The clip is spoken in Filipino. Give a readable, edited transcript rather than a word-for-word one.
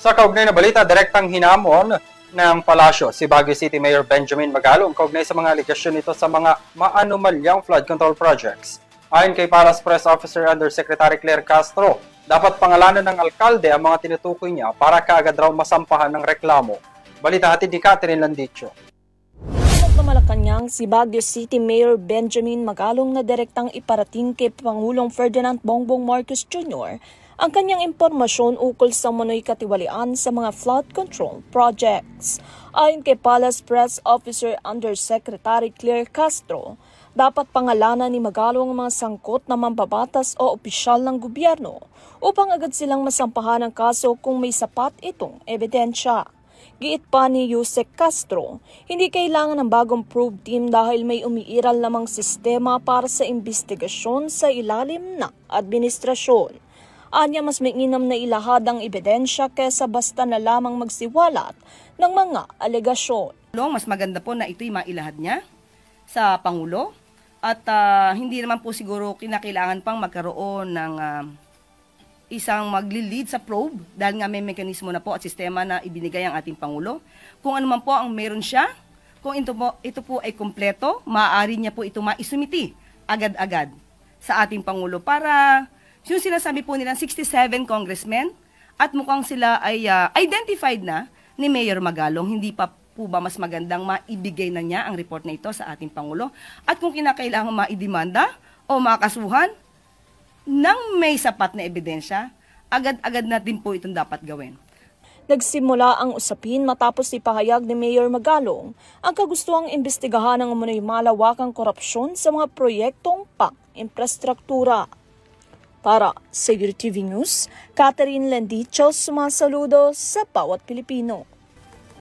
Sa kaugnay na balita, direktang hinamon ng palasyo si Baguio City Mayor Benjamin Magalong kaugnay sa mga aligasyon nito sa mga maanumalyang flood control projects. Ayon kay Palace Press Officer Undersecretary Claire Castro, dapat pangalanan ng alkalde ang mga tinutukoy niya para kaagad raw masampahan ng reklamo. Balita hatid ni Catherine Landicho. Sa Malacanang, si Baguio City Mayor Benjamin Magalong na direktang iparating kay Pangulong Ferdinand Bongbong Marcos Jr. ang kanyang impormasyon ukol sa manoy katiwalian sa mga flood control projects. Ayon kay Palace Press Officer Undersecretary Claire Castro, dapat pangalanan ni Magalong ang mga sangkot na mambabatas o opisyal ng gobyerno upang agad silang masampahan ang kaso kung may sapat itong ebidensya. Giit pa ni Yusek Castro, hindi kailangan ng bagong probe team dahil may umiiral namang sistema para sa investigasyon sa ilalim na administrasyon. Anya mas mainam na ilahad ang ebidensya kesa basta na lamang magsiwalat ng mga alegasyon. Mas maganda po na ito'y mailahad niya sa Pangulo at hindi naman po siguro kinakailangan pang magkaroon ng isang magli-lead sa probe dahil nga may mekanismo na po at sistema na ibinigay ang ating Pangulo. Kung ano man po ang meron siya, kung ito po ay kompleto, maaari niya po ito maisumiti agad-agad sa ating Pangulo para yung sinasabi po nilang 67 congressmen at mukhang sila ay identified na ni Mayor Magalong. Hindi pa po ba mas magandang maibigay na niya ang report na ito sa ating Pangulo? At kung kinakailangan maidemanda o makasuhan nang may sapat na ebidensya, agad-agad natin po itong dapat gawin. Nagsimula ang usapin matapos ipahayag ni Mayor Magalong ang kagustuhang imbestigahan ng umunoy malawakang korupsyon sa mga proyektong pang-infrastruktura. Para sa UTV News, Catherine Landicho, sumasaludo sa bawat Pilipino.